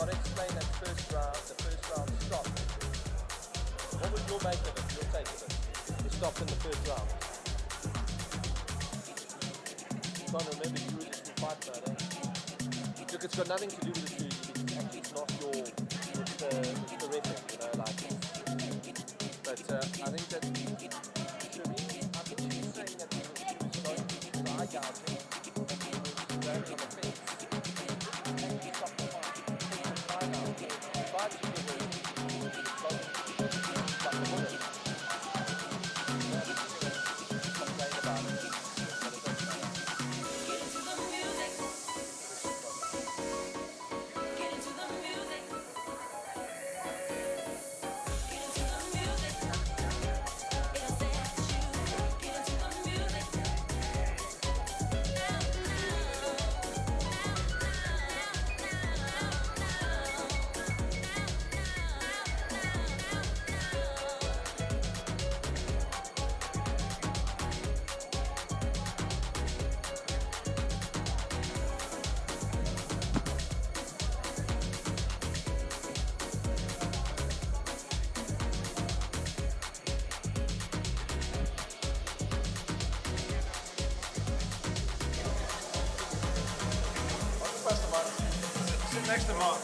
to explain that first round, the first round stop. What would your make of it, your take of it? The stop in the first round. You can't remember you were just in fight mode, eh? Look, it's got nothing to do with the shoes. Actually, it's not it's the referee, you know, like. But I think that Shireen, I think she's saying that she was going to the eye gouging, and she was going on the fence. And she stopped the fight. She took the time out. The fight she did was stopped the bullet. Complain about it. But it doesn't matter. Get into the music. Get into the music. Get into the music. It'll set you. Get into the music. Sit next to Mark.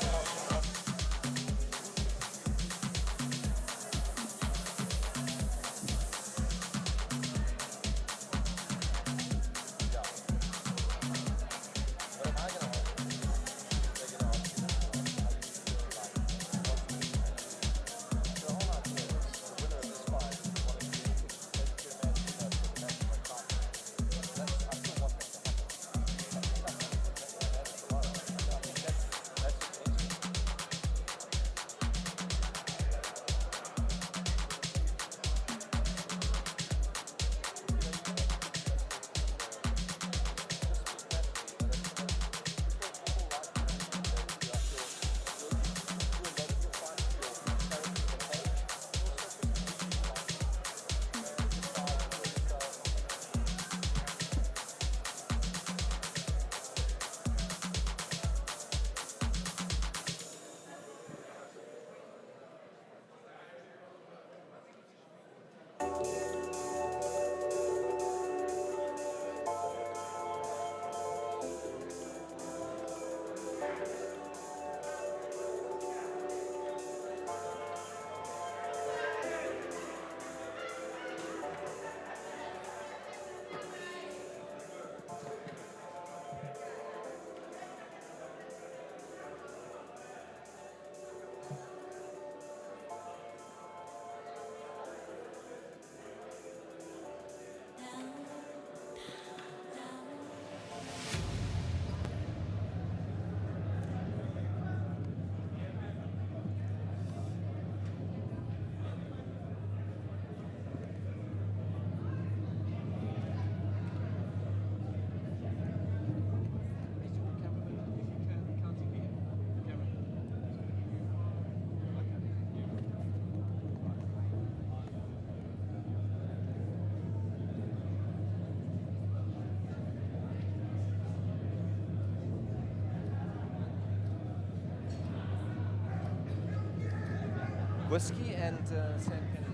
Whiskey and Sam Kennedy.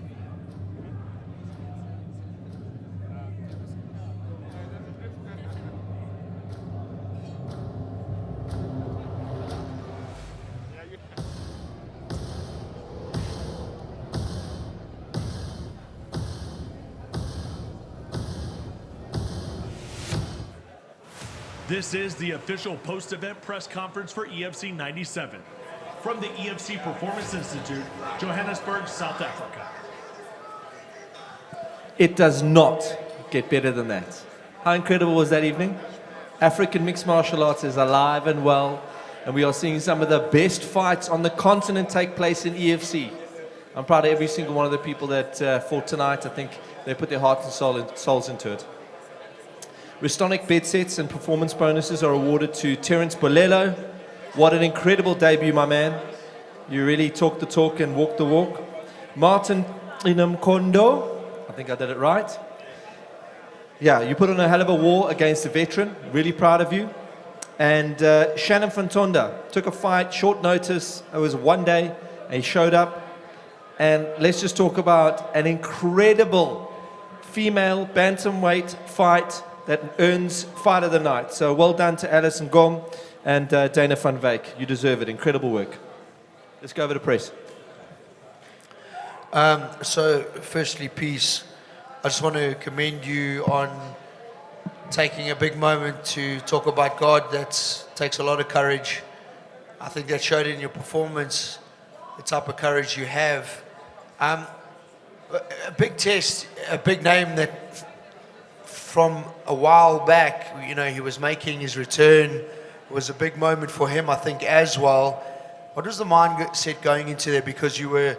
This is the official post-event press conference for EFC 97. From the EFC Performance Institute, Johannesburg, South Africa. It does not get better than that. How incredible was that evening? African mixed martial arts is alive and well, and we are seeing some of the best fights on the continent take place in EFC. I'm proud of every single one of the people that fought tonight. I think they put their heart and souls into it. Restonic bed sets and performance bonuses are awarded to Terence Bolelo. What an incredible debut, my man. You really talked the talk and walked the walk. Martin Inamkondo, I think I did it right. Yeah, you put on a hell of a war against a veteran. Really proud of you. And Shannon Fontonda took a fight, short notice. It was one day, and he showed up. And let's just talk about an incredible female bantamweight fight that earns Fight of the Night. So well done to Alice and Gom and Dana van Wyk. You deserve it. Incredible work. Let's go over to press. So, firstly, peace. I just want to commend you on taking a big moment to talk about God. That takes a lot of courage. I think that showed in your performance, the type of courage you have. A big test, a big name that from a while back, you know, he was making his return. It was a big moment for him, I think, as well. What was the mindset going into there? Because you were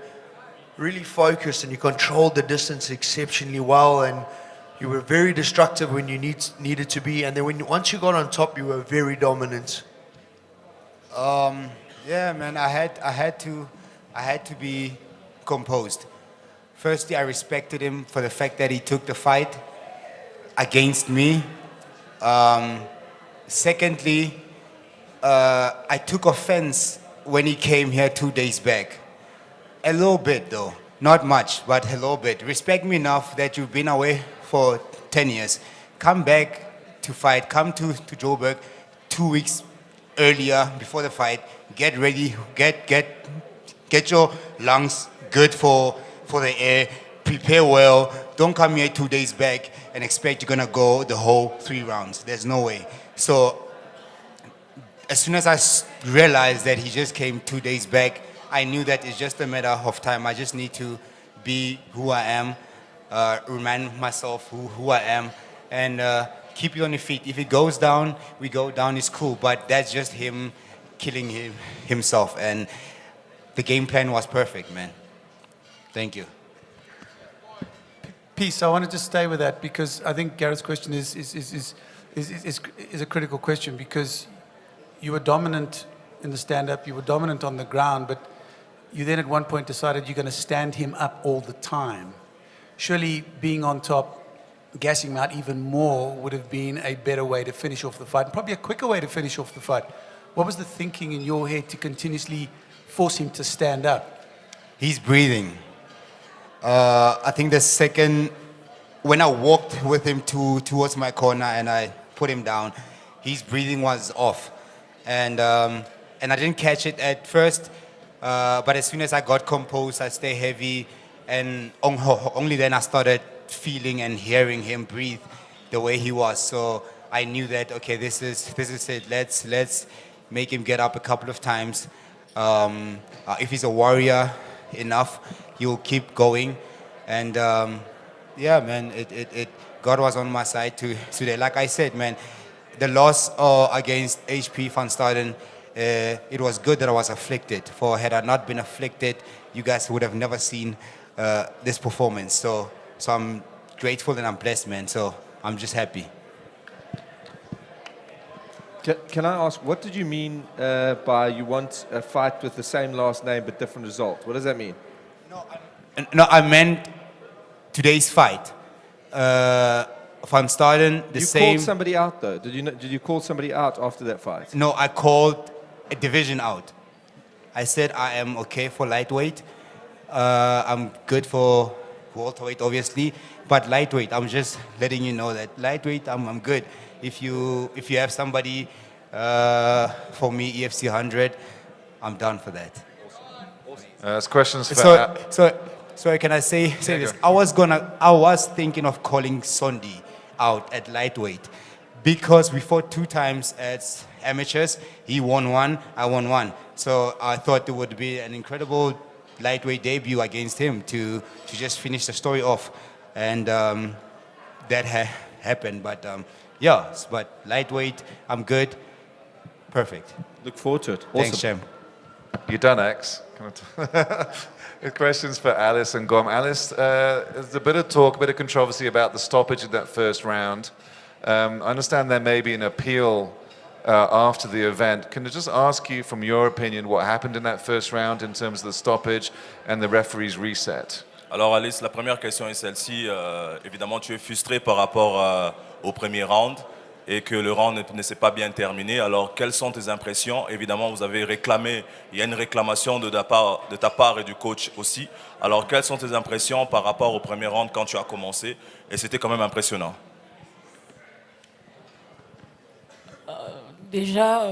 really focused and you controlled the distance exceptionally well, and you were very destructive when you needed to be. And then once you got on top, you were very dominant. Yeah, man, I had to be composed. Firstly, I respected him for the fact that he took the fight against me. Secondly, I took offense when he came here 2 days back. A little bit though, not much, but a little bit. Respect me enough that you've been away for 10 years. Come back to fight, come to Joburg 2 weeks earlier before the fight. Get ready, get your lungs good for the air. Prepare well. Don't come here 2 days back and expect you're gonna go the whole 3 rounds. There's no way. So as soon as I realized that he just came 2 days back, I knew that it's just a matter of time. I just need to be who I am, remind myself who I am, and keep you on your feet. If it goes down, we go down, it's cool. But that's just him killing himself. And the game plan was perfect, man. Thank you. Peace. I want to just stay with that because I think Garrett's question is a critical question, because you were dominant in the stand-up, you were dominant on the ground, but you then at one point decided you're going to stand him up all the time. Surely being on top, gassing him out even more would have been a better way to finish off the fight, and probably a quicker way to finish off the fight. What was the thinking in your head to continuously force him to stand up? He's breathing. I think the second, when I walked with him towards my corner and I put him down, his breathing was off. And I didn't catch it at first, but as soon as I got composed, I stayed heavy, and only then I started feeling and hearing him breathe the way he was. So I knew that, okay, this is it. Let's make him get up a couple of times. If he's a warrior enough, he'll keep going. And yeah, man, God was on my side today. Like I said, man, the loss against HP Van Staden, it was good that I was afflicted. For had I not been afflicted, you guys would have never seen this performance. So I'm grateful and I'm blessed, man. So I'm just happy. Can I ask, what did you mean by you want a fight with the same last name but different result? What does that mean? No, I meant today's fight. Van Staden, the same. You called somebody out though. Did you call somebody out after that fight? No, I called a division out. I said I am okay for lightweight. I'm good for welterweight, obviously, but lightweight, I'm just letting you know that lightweight, I'm good. If you have somebody for me, EFC 100, I'm done for that. There's questions for... So can I say this? I was thinking of calling Sondi out at lightweight because we fought 2 times as amateurs. He won 1, I won 1. So I thought it would be an incredible lightweight debut against him to just finish the story off. And that happened. But yeah, but lightweight, I'm good. Perfect. Look forward to it. Awesome. Thanks, Shem. You done, X? Questions for Alice and Gom. Alice, there's a bit of talk, a bit of controversy about the stoppage in that first round. I understand there may be an appeal after the event. Can I just ask you, from your opinion, what happened in that first round in terms of the stoppage and the referee's reset? Alors Alice, la première question est celle-ci. Évidemment, tu es frustré par rapport au premier round. et que le round ne s'est pas bien terminé. Alors, quelles sont tes impressions? Évidemment, vous avez réclamé, il y a une réclamation de ta part et du coach aussi. Alors, quelles sont tes impressions par rapport au premier round quand tu as commencé? Et c'était quand même impressionnant. Déjà,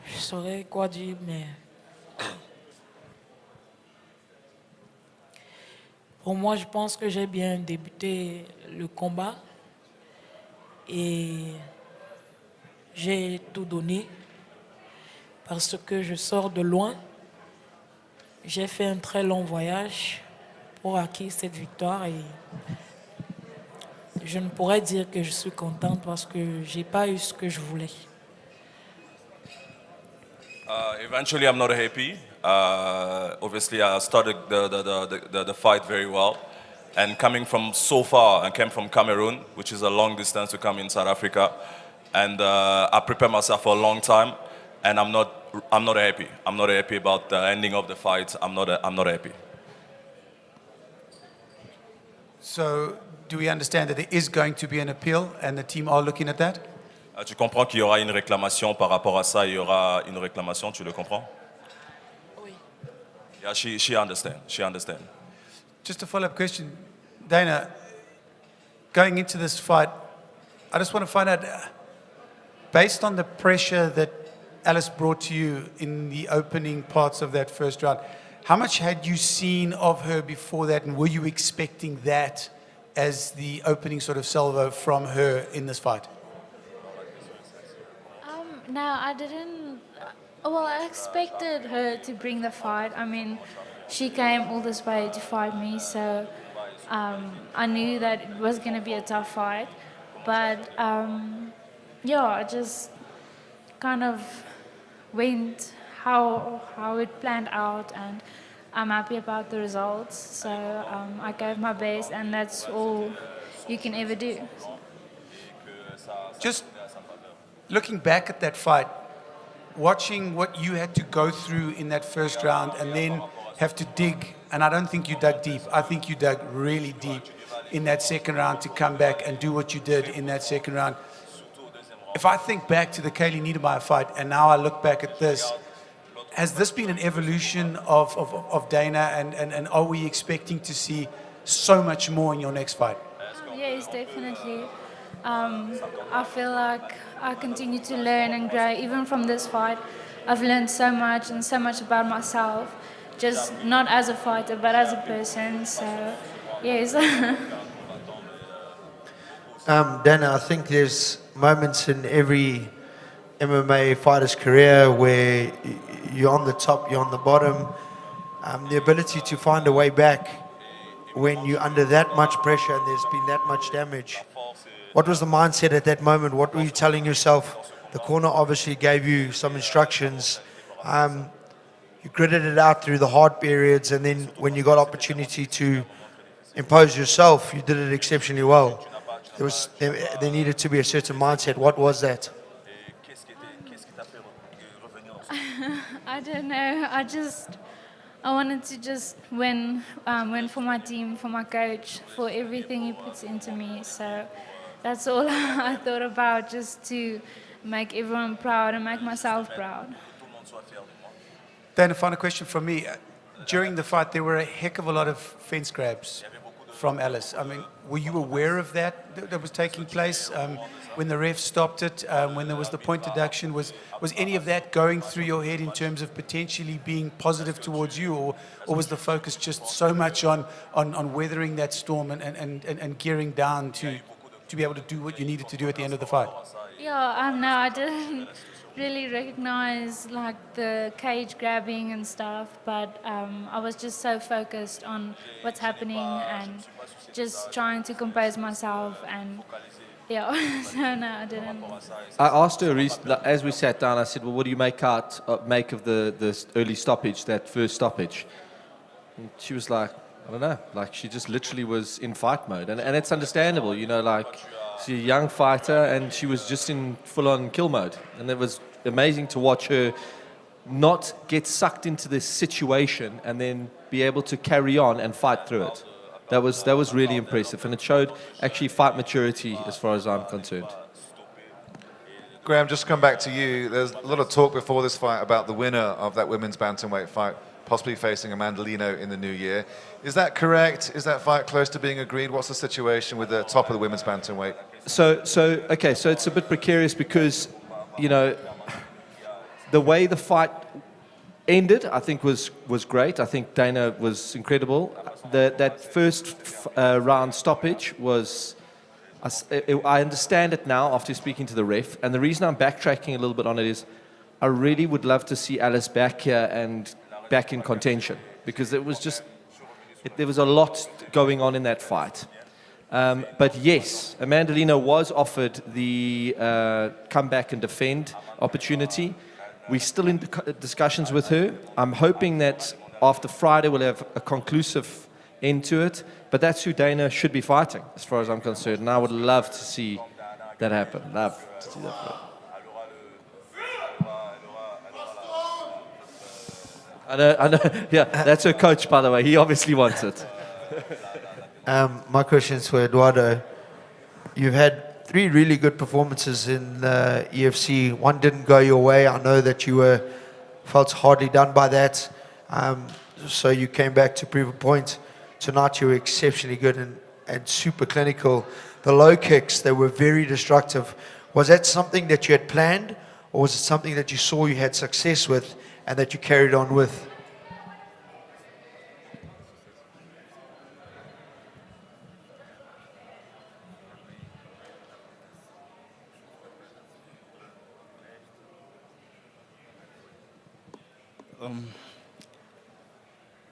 je saurais quoi dire, mais pour moi, je pense que j'ai bien débuté le combat et j'ai tout donné parce que je sors de loin. J'ai fait un très long voyage pour acquérir cette victoire et je ne pourrais dire que je suis contente parce que je n'ai pas eu ce que je voulais. Eventually, I'm not happy. Obviously, I started the fight very well. And coming from so far, I came from Cameroon, which is a long distance to come in South Africa. And I prepared myself for a long time. And I'm not happy. I'm not happy about the ending of the fight. I'm not happy. So, do we understand that there is going to be an appeal and the team are looking at that? Tu comprends qu'il y aura une réclamation par rapport à ça, il y aura une réclamation, tu le comprends? Oui. Yeah, she understands. She understands. Just a follow-up question. Dana, going into this fight, I just want to find out, based on the pressure that Alice brought to you in the opening parts of that first round, how much had you seen of her before that, and were you expecting that as the opening sort of salvo from her in this fight? No, I didn't. Well, I expected her to bring the fight. I mean, she came all this way to fight me, so I knew that it was going to be a tough fight. But yeah, I just kind of went how it planned out, and I'm happy about the results. So I gave my best, and that's all you can ever do. Just looking back at that fight, watching what you had to go through in that first round and then have to dig, and I don't think you dug deep. I think you dug really deep in that second round to come back and do what you did in that second round. If I think back to the Kaylee Niedermeyer fight and now I look back at this, has this been an evolution of Dana, and are we expecting to see so much more in your next fight? Yes, definitely. I feel like I continue to learn and grow. Even from this fight, I've learned so much and so much about myself, just not as a fighter, but as a person. So, yes. Dana, I think there's moments in every MMA fighter's career where you're on the top, you're on the bottom. The ability to find a way back when you're under that much pressure and there's been that much damage. What was the mindset at that moment? What were you telling yourself? The corner obviously gave you some instructions. You gritted it out through the hard periods, and then when you got opportunity to impose yourself, you did it exceptionally well. There needed to be a certain mindset. What was that? I don't know. I wanted to just win for my team, for my coach, for everything he puts into me. So that's all I thought about, just to make everyone proud and make myself proud. Then a final question from me. During the fight, there were a heck of a lot of fence grabs from Alice. I mean, were you aware of that was taking place when the ref stopped it, when there was the point deduction? Was any of that going through your head in terms of potentially being positive towards you, or was the focus just so much on weathering that storm and gearing down to be able to do what you needed to do at the end of the fight? Yeah, no, I didn't really recognize like the cage grabbing and stuff, but I was just so focused on what's happening and just trying to compose myself, and yeah, so no, I didn't. I asked her as we sat down. I said, "Well, what do you make of the early stoppage, that first stoppage?" And she was like, "I don't know." Like she just literally was in fight mode, and it's understandable, you know. Like she's a young fighter, and she was just in full-on kill mode, and it was amazing to watch her not get sucked into this situation and then be able to carry on and fight through it. That was really impressive, and it showed actually fight maturity as far as I'm concerned. Graham, just to come back to you. There's a lot of talk before this fight about the winner of that women's bantamweight fight possibly facing Amanda Lino in the new year. Is that correct? Is that fight close to being agreed? What's the situation with the top of the women's bantamweight? So it's a bit precarious because, you know, the way the fight ended, I think was great. I think Dana was incredible. That first round stoppage was, I understand it now after speaking to the ref, and the reason I'm backtracking a little bit on it is I really would love to see Alice back here and back in contention, because it was just, there was a lot going on in that fight. But yes, Amanda Lino was offered the come back and defend opportunity. We're still in discussions with her. I'm hoping that after Friday we'll have a conclusive end to it, but that's who Dana should be fighting as far as I'm concerned, and I would love to see that happen. Love to see that happen. I know, yeah, that's her coach, by the way. He obviously wants it. My question is for Eduardo. You've had 3 really good performances in EFC. One didn't go your way. I know that you felt hardly done by that. So you came back to prove a point. Tonight you were exceptionally good and super clinical. The low kicks, they were very destructive. Was that something that you had planned, or was it something that you saw you had success with and that you carried on with?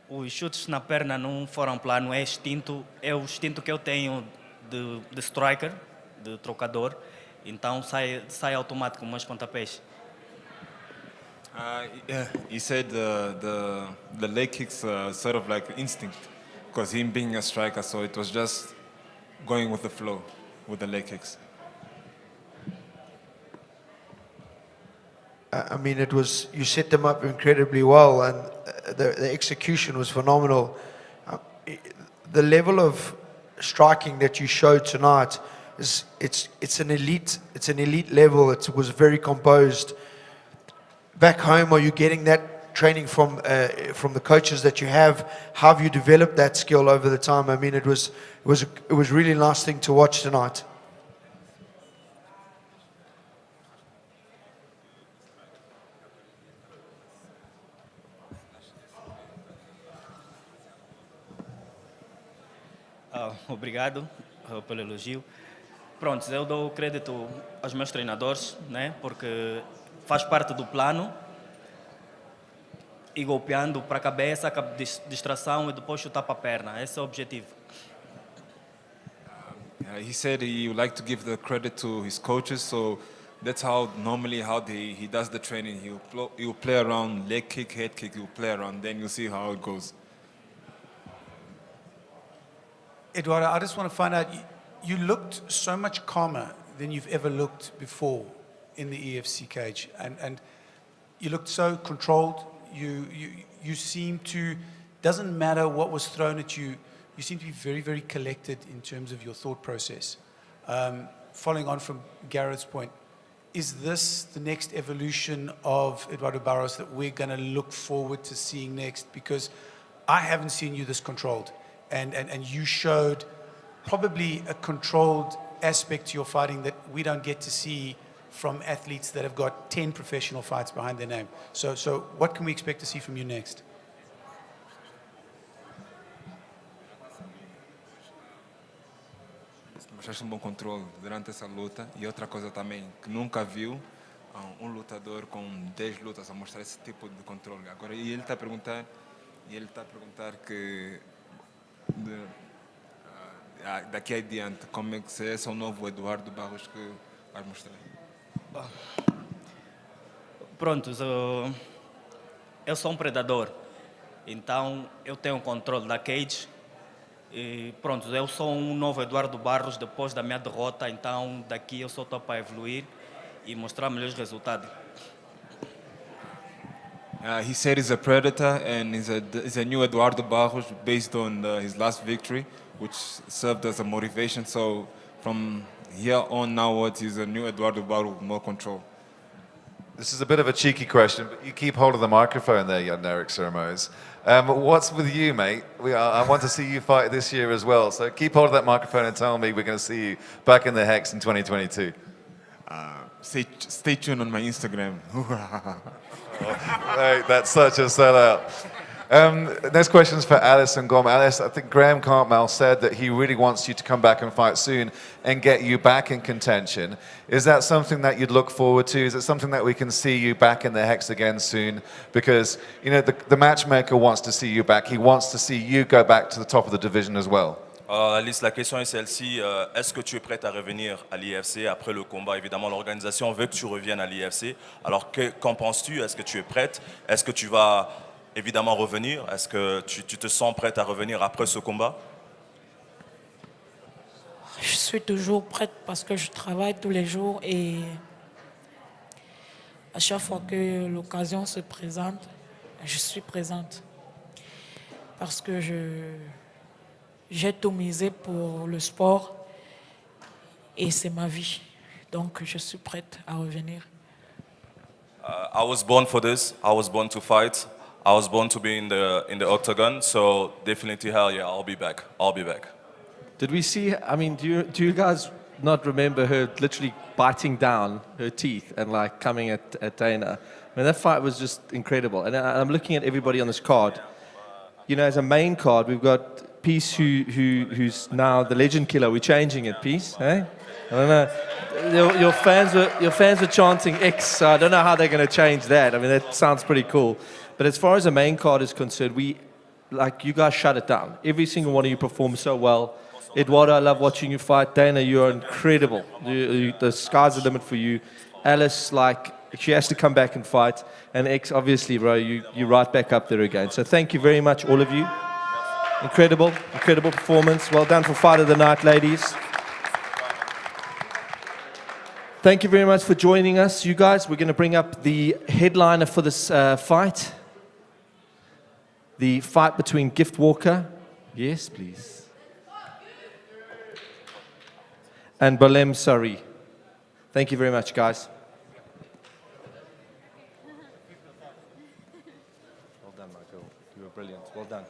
Os chutes na perna não foram plano, é o instinto que eu tenho de striker, de trocador, então sai automático meus pontapés. Yeah, he said the leg kicks sort of like instinct, because him being a striker, so it was just going with the flow with the leg kicks. I mean, it was, you set them up incredibly well, and the execution was phenomenal. The level of striking that you showed tonight it's an elite level. It was very composed. Back home, are you getting that training from the coaches that you have? How have you developed that skill over the time? I mean, it was really nice thing to watch tonight. Obrigado pelo elogio. Pronto, eu dou crédito aos meus treinadores, né? Porque faz parte do plano. E golpeando para a cabeça, distração e depois chutar para a perna. Esse é o objetivo. He said he would like to give the credit to his coaches, so that's how normally he does the training. He'll play around, leg kick, head kick, he'll play around, then you'll see how it goes. Eduardo, I just want to find out, you looked so much calmer than you've ever looked before in the EFC cage, and you looked so controlled. You seem to, doesn't matter what was thrown at you, you seem to be very, very collected in terms of your thought process. Following on from Gareth's point, is this the next evolution of Eduardo Barros that we're going to look forward to seeing next? Because I haven't seen you this controlled. And you showed probably a controlled aspect to your fighting that we don't get to see from athletes that have got 10 professional fights behind their name. So what can we expect to see from you next? Mostraste bom controle durante essa luta, e outra coisa também que nunca viu lutador com 10 lutas a mostrar esse tipo de controle. Agora ele está a perguntar que daqui adiante como é que será esse novo Eduardo Barros que vai mostrar? Pronto, eu sou um predador, então eu tenho controle da cage. E pronto, eu sou um novo Eduardo Barros depois da minha derrota, então daqui eu só estou para evoluir e mostrar melhores resultados. He said he's a predator, and he's a new Eduardo Barros based on his last victory, which served as a motivation. So from here on onwards, he's a new Eduardo Barros with more control. This is a bit of a cheeky question, but you keep hold of the microphone there, Jan Erik Sermos. What's with you, mate? I want to see you fight this year as well. So keep hold of that microphone and tell me we're going to see you back in the Hex in 2022. Stay tuned on my Instagram. Right, that's such a sellout. Next question is for Alice and Gom. Alice, I think Graham Cartmel said that he really wants you to come back and fight soon and get you back in contention. Is that something that you'd look forward to? Is it something that we can see you back in the Hex again soon? Because, you know, the matchmaker wants to see you back. He wants to see you go back to the top of the division as well. Alice, la question est celle-ci. Est-ce que tu es prête à revenir à l'IFC après le combat? Évidemment, l'organisation veut que tu reviennes à l'IFC. Alors, qu'en penses-tu? Est-ce que tu es prête? Est-ce que tu vas évidemment revenir? Est-ce que tu te sens prête à revenir après ce combat? Je suis toujours prête parce que je travaille tous les jours et à chaque fois que l'occasion se présente, je suis présente. Parce que j'ai tout misé pour le sport et c'est ma vie. Donc je suis prête à revenir. I was born for this. I was born to fight. I was born to be in the octagon. So definitely, hell yeah, I'll be back. I'll be back. Did we see, I mean, do you guys not remember her literally biting down her teeth and like coming at Dana? I mean, that fight was just incredible. And I'm looking at everybody on this card. You know, as a main card, we've got Peace, who's now the legend killer. We're changing it, Peace, eh? I don't know. Your fans were chanting X, so I don't know how they're going to change that. I mean, that sounds pretty cool. But as far as the main card is concerned, you guys shut it down. Every single one of you performed so well. Eduardo, I love watching you fight. Dana, you're incredible. The sky's the limit for you. Alice, she has to come back and fight. And X, obviously, bro, you're right back up there again. So thank you very much, all of you. Incredible performance. Well done for Fight of the Night, ladies. Thank you very much for joining us, you guys. We're going to bring up the headliner for this fight. The fight between Gift Walker. Yes, please. And Bolem Sari. Thank you very much, guys. Well done, Michael. You were brilliant. Well done.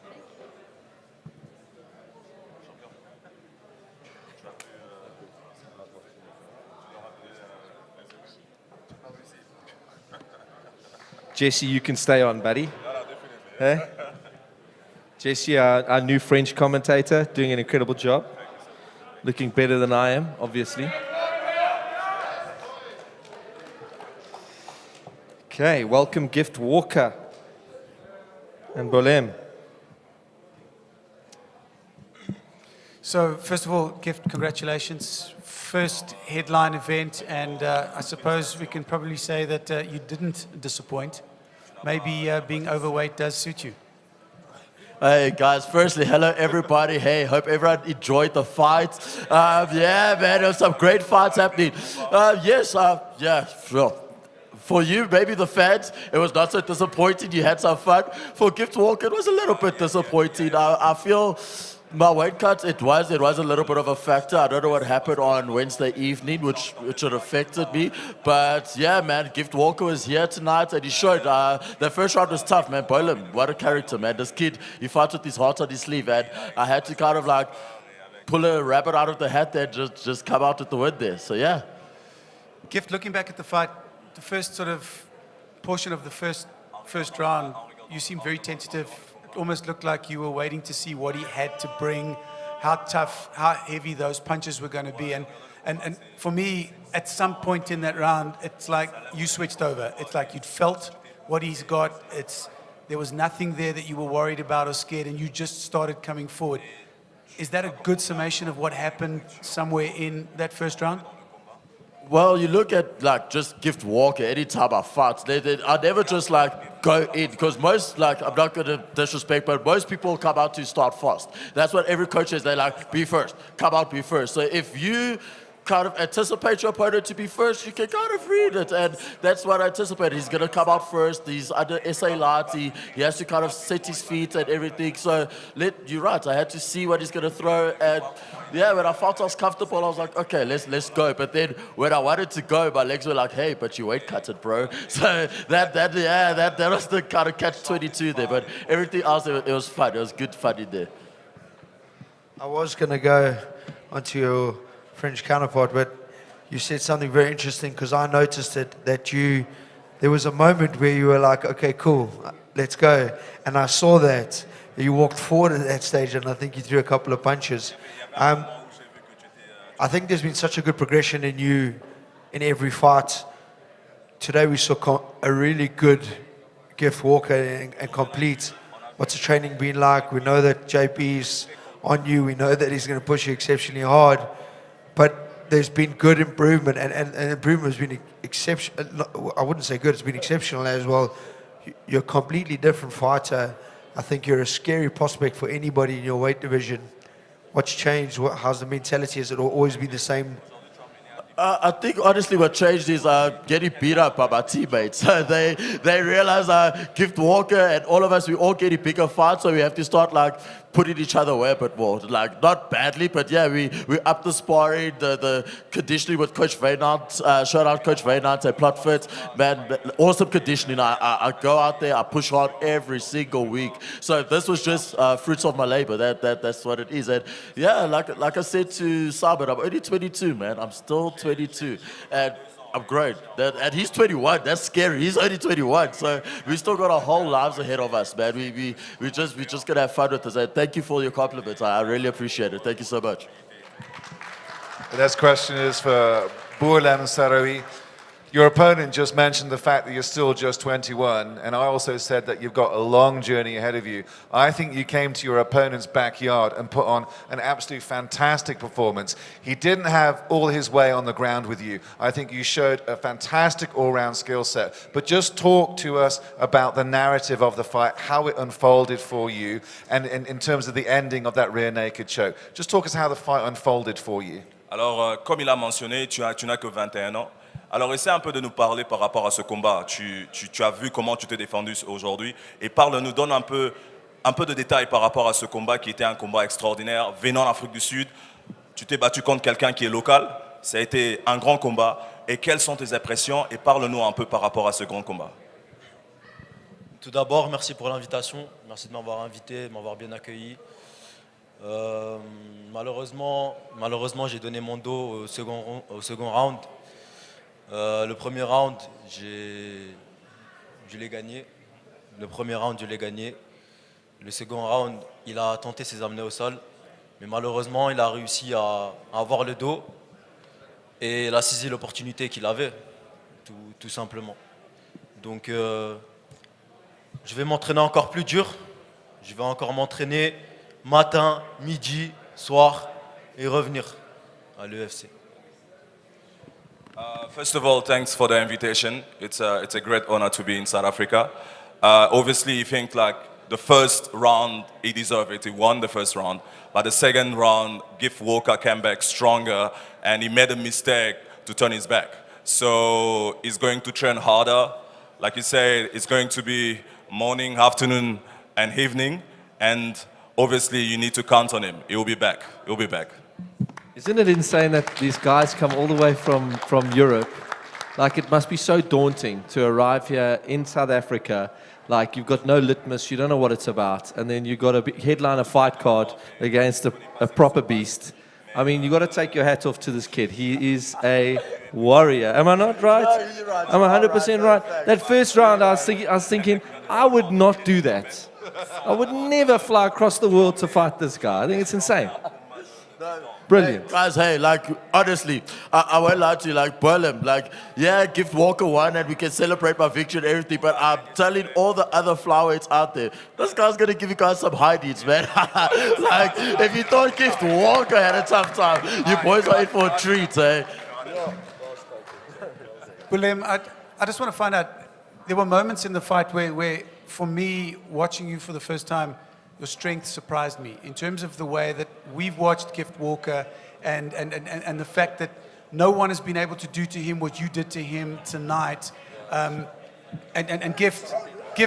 Jesse, you can stay on, buddy. Hey? Jesse, our new French commentator, doing an incredible job. Looking better than I am, obviously. Okay, welcome Gift Walker and Bolem. So, first of all, Gift, congratulations. First headline event, and I suppose we can probably say that you didn't disappoint. Maybe being overweight does suit you. Hey guys, firstly, hello everybody. Hey, hope everyone enjoyed the fight. Yeah, man, there was some great fights happening. Yeah, sure. For you, maybe the fans, it was not so disappointing. You had some fun. For Gift Walker, it was a little bit disappointing. I feel my weight cuts, it was a little bit of a factor. I don't know what happened on Wednesday evening, which had affected me. But yeah, man, Gift Walker was here tonight and he showed. The first round was tough, man. Bolem, what a character, man. This kid, he fights with his heart on his sleeve, and I had to kind of like pull a rabbit out of the hat there, just come out with the win there. So yeah. Gift, looking back at the fight, the first sort of portion of the first round, you seemed very tentative. It almost looked like you were waiting to see what he had to bring, how tough, how heavy those punches were going to be. And for me, at some point in that round, it's like you switched over. It's like you'd felt what he's got. There was nothing there that you were worried about or scared, and you just started coming forward. Is that a good summation of what happened somewhere in that first round? Well, you look at like just Gift Walker, anytime I fight, I never just like go in, because most, like, I'm not going to disrespect, but most people come out to start fast. That's what every coach says. They like, be first, come out, be first. So if you kind of anticipate your opponent to be first, you can kind of read it, and that's what I anticipate. He's going to come out first. He's under SA lights. He has to kind of set his feet and everything. So you're right. I had to see what he's going to throw, and yeah, when I felt I was comfortable, I was like, okay, let's go. But then when I wanted to go, my legs were like, hey, but you weight cut it, bro. So that was the kind of catch-22 there. But everything else, it was fun. It was good fun in there. I was going to go onto your French counterpart, but you said something very interesting, because I noticed it, that there was a moment where you were like, okay, cool, let's go. And I saw that. You walked forward at that stage, and I think you threw a couple of punches. I think there's been such a good progression in you in every fight. Today we saw a really good Gift Walker and complete. What's the training been like? We know that JP's on you. We know that he's going to push you exceptionally hard. But there's been good improvement, and improvement has been exceptional. I wouldn't say good, it's been exceptional as well. You're a completely different fighter. I think you're a scary prospect for anybody in your weight division. What's changed? How's the mentality? Has it always been the same? I think honestly what changed is getting beat up by my teammates. They realize Gift Walker and all of us, we all getting bigger fights, so we have to start like putting each other away a bit more. Like not badly, but yeah, we up the sparring, the conditioning with Coach Wynand. Shout out Coach Wynand and Plotfit. Man, awesome conditioning. I go out there, I push hard every single week. So this was just fruits of my labor. That's what it is. And yeah, like I said to Sabit, I'm only 22, man. I'm still 22, and I'm great. And he's 21. That's scary. He's only 21. So we still got our whole lives ahead of us, man. We just gonna have fun with this. And thank you for your compliments. I really appreciate it. Thank you so much. The next question is for Bourlam Saroui. Your opponent just mentioned the fact that you're still just 21, and I also said that you've got a long journey ahead of you. I think you came to your opponent's backyard and put on an absolute fantastic performance. He didn't have all his way on the ground with you. I think you showed a fantastic all-round skill set. But just talk to us about the narrative of the fight, how it unfolded for you, and in terms of the ending of that rear naked choke. Just talk us how the fight unfolded for you. Alors, comme il a mentionné, tu n'as que 21 ans. Alors, essaie un peu de nous parler par rapport à ce combat. Tu as vu comment tu t'es défendu aujourd'hui. Et parle-nous, donne un peu de détails par rapport à ce combat qui était un combat extraordinaire. Venant d'Afrique du Sud, tu t'es battu contre quelqu'un qui est local. Ça a été un grand combat. Et quelles sont tes impressions? Et parle-nous un peu par rapport à ce grand combat. Tout d'abord, merci pour l'invitation. Merci de m'avoir invité, de m'avoir bien accueilli. Malheureusement, j'ai donné mon dos au second round. Le premier round, je l'ai gagné. Le premier round, je l'ai gagné. Le second round, il a tenté ses amener au sol. Mais malheureusement, il a réussi à avoir le dos. Et il a saisi l'opportunité qu'il avait, tout simplement. Donc, je vais m'entraîner encore plus dur. Je vais encore m'entraîner matin, midi, soir et revenir à l'EFC. First of all, thanks for the invitation. It's a great honor to be in South Africa. Obviously, you think like the first round, he deserved it. He won the first round. But the second round, Gift Walker came back stronger, and he made a mistake to turn his back. So he's going to train harder. Like you said, it's going to be morning, afternoon, and evening. And obviously, you need to count on him. He will be back. He'll be back. Isn't it insane that these guys come all the way from Europe? Like, it must be so daunting to arrive here in South Africa. Like, you've got no litmus, you don't know what it's about. And then you've got a headline a fight card against a proper beast. I mean, you've got to take your hat off to this kid. He is a warrior. Am I not right? No, you're right. I'm 100% right. That first round, I was thinking, I would not do that. I would never fly across the world to fight this guy. I think it's insane. Brilliant. Hey, guys, hey, like, honestly, I won't lie to you, like, Bourlam, like, yeah, Gift Walker won and we can celebrate my victory and everything, but I'm telling all the other flyweights out there, this guy's going to give you guys some high needs, man. Like, if you thought Gift Walker had a tough time, you boys are in for a treat, eh? Bourlam, I just want to find out, there were moments in the fight where, for me, watching you for the first time, your strength surprised me in terms of the way that we've watched Gift Walker and the fact that no one has been able to do to him what you did to him tonight. And Gift,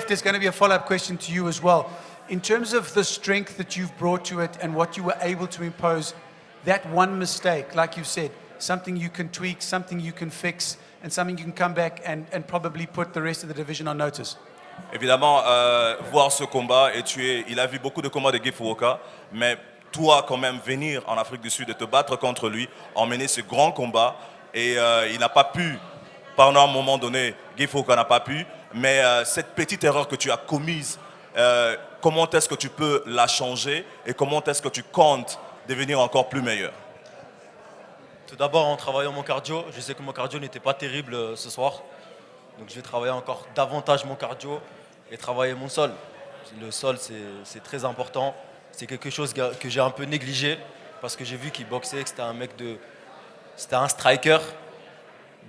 there's going to be a follow-up question to you as well. In terms of the strength that you've brought to it and what you were able to impose, that one mistake, like you said, something you can tweak, something you can fix, and something you can come back and probably put the rest of the division on notice. Évidemment, voir ce combat et il a vu beaucoup de combats de Guy Furuka, mais toi quand même venir en Afrique du Sud et te battre contre lui, emmener ce grand combat, et il n'a pas pu, pendant un moment donné, Guy Furuka n'a pas pu, mais cette petite erreur que tu as commise, comment est-ce que tu peux la changer et comment est-ce que tu comptes devenir encore plus meilleur? Tout d'abord en travaillant mon cardio, je sais que mon cardio n'était pas terrible ce soir. Donc je vais travailler encore davantage mon cardio et travailler mon sol. Le sol c'est très important. C'est quelque chose que j'ai un peu négligé parce que j'ai vu qu'il boxait, que c'était un striker.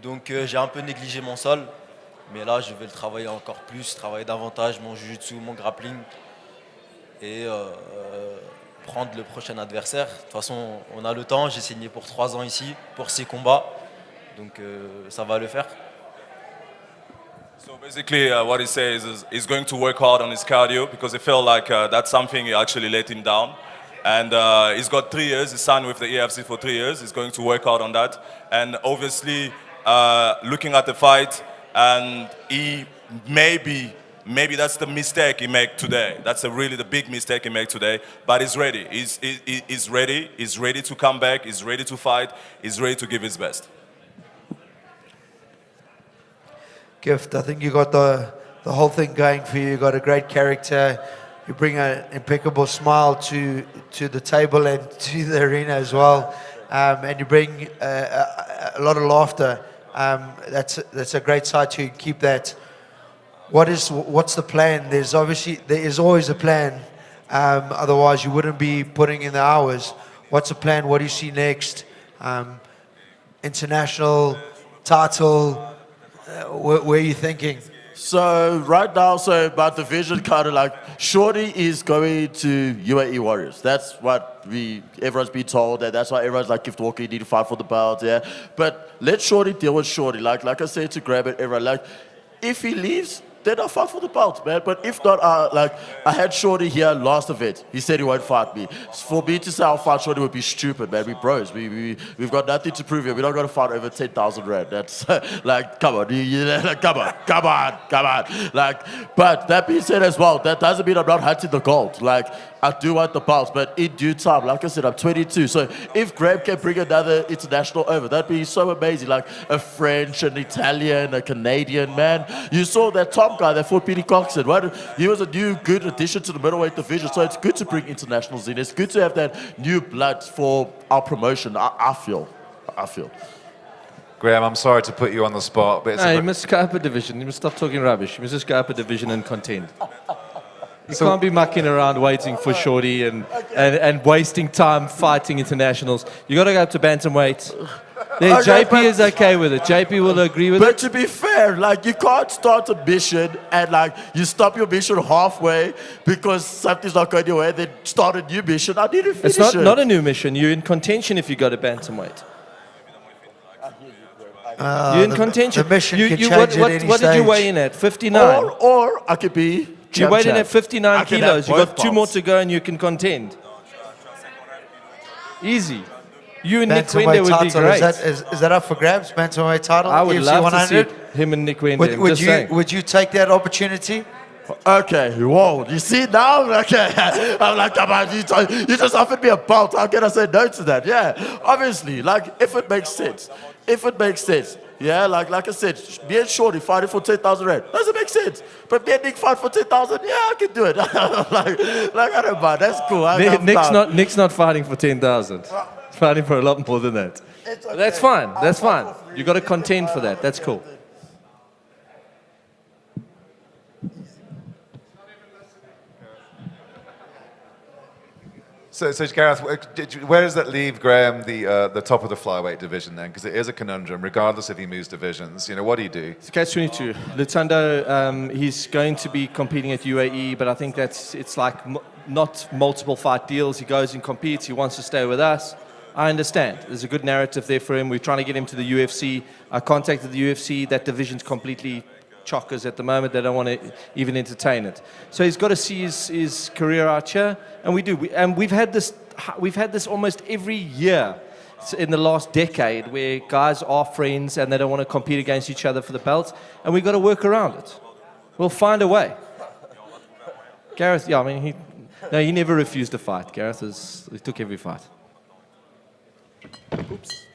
Donc j'ai un peu négligé mon sol. Mais là je vais le travailler encore plus, travailler davantage mon jiu-jitsu, mon grappling. Et prendre le prochain adversaire. De toute façon, on a le temps. J'ai signé pour 3 ans ici, pour 6 combats. Donc, ça va le faire. So basically, what he says is he's going to work hard on his cardio because he felt like that's something he actually let him down. And he's got 3 years. He signed with the EFC for 3 years. He's going to work hard on that. And obviously, looking at the fight, and he maybe that's the mistake he made today. That's really the big mistake he made today. But he's ready. He's ready. He's ready to come back. He's ready to fight. He's ready to give his best. Gift, I think you got the whole thing going for you. You got a great character. You bring an impeccable smile to the table and to the arena as well. And you bring a lot of laughter. That's a great side to keep that. What's the plan? There is always a plan. Otherwise, you wouldn't be putting in the hours. What's the plan? What do you see next? International title. Where are you thinking? So right now, my division kind of like Shorty is going to UAE Warriors. That's what everyone's been told, and that's why everyone's like, Gift Walker, you need to fight for the belt, yeah. But let Shorty deal with Shorty. Like I said to Graham and everyone, like if he leaves, then I'll fight for the belt, man. But if not, I had Shorty here last event. He said he won't fight me. For me to say I'll fight Shorty would be stupid, man. We bros. We've got nothing to prove here. We're not going to fight over 10,000 rand. That's like, come on. Come on. Like, but that being said as well, that doesn't mean I'm not hunting the gold. Like, I do want the belts, but in due time, like I said, I'm 22. So if Graham can bring another international over, that'd be so amazing. Like a French, an Italian, a Canadian, man. You saw that top guy that fought Peter Coxon. He was a new good addition to the middleweight division. So it's good to bring internationals in. It's good to have that new blood for our promotion. I feel. Graham, I'm sorry to put you on the spot, but you must go up a division. You must stop talking rubbish. You must just go up a division and contend. You can't be mucking around waiting for Shorty and wasting time fighting internationals. You got to go up to bantamweight. JP is okay with it. JP will agree with it. But to be fair, like you can't start a mission and like you stop your mission halfway because something's not going your way. Then start a new mission. I need to finish It's not a new mission. You're in contention if you go to bantamweight. You're in contention. The mission can change at any what did you stage. weigh in at? 59. Or I could be. You weighed in at 59 kilos. You got 2 more parts. to go and you can contend. Easy. You and Nick Bantamweight Wende would be title, great. is that up for grabs? Bantamweight title? I would EFC love 100? to see him and Nick Wende. Would you take that opportunity? Okay, whoa, you see now? Okay, I'm like, come on, you just offered me a belt. How can I say no to that? Yeah, obviously, like, if it makes sense. Yeah, like I said, me and Shorty fighting for 10,000 rand. Doesn't make sense. But me and Nick fight for 10,000, yeah, I can do it. like I don't mind. That's cool. Nick's not fighting for 10,000. He's fighting for a lot more than that. Okay. That's fine. That's fine. You got to contend for that. That's cool. So Gareth, where does that leave Graham, the top of the flyweight division then? Because it is a conundrum, regardless if he moves divisions. You know, what do you do? It's catch-22. Lutando, he's going to be competing at UAE, but I think it's like not multiple fight deals. He goes and competes. He wants to stay with us. I understand. There's a good narrative there for him. We're trying to get him to the UFC. I contacted the UFC. That division's completely chockers at the moment. They don't want to even entertain it. So he's got to see his career out here, and we do. And we've had this almost every year in the last decade, where guys are friends and they don't want to compete against each other for the belts, and we've got to work around it. We'll find a way. Gareth, yeah, I mean, he never refused a fight. Gareth he took every fight. Oops.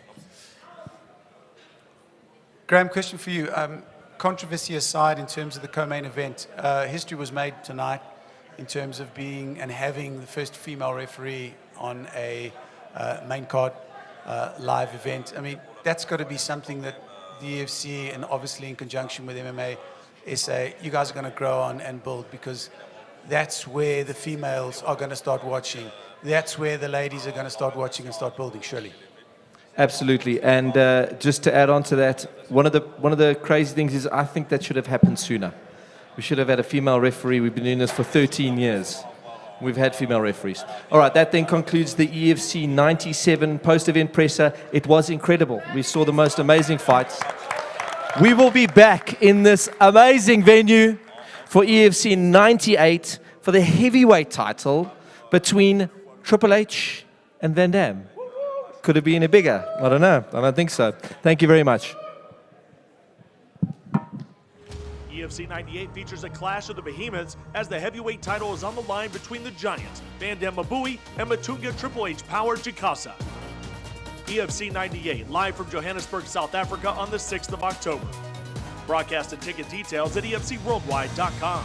Graham, question for you. Controversy aside, in terms of the co-main event, history was made tonight in terms of being and having the first female referee on a main card live event. I mean, that's got to be something that the EFC, and obviously in conjunction with MMA SA, you guys are going to grow on and build, because that's where the females are going to start watching. That's where the ladies are going to start watching and start building, surely. Absolutely. And just to add on to that, one of the crazy things is I think that should have happened sooner. We should have had a female referee. We've been doing this for 13 years. We've had female referees. All right, that then concludes the EFC 97 post-event presser. It was incredible. We saw the most amazing fights. We will be back in this amazing venue for EFC 98 for the heavyweight title between Triple H and Van Damme. Could have been a bigger. I don't know. I don't think so. Thank you very much. EFC 98 features a clash of the behemoths as the heavyweight title is on the line between the giants, Van Damme Mabui and Matunga Triple H Power Chikasa. EFC 98, live from Johannesburg, South Africa on the 6th of October. Broadcast and ticket details at EFCworldwide.com.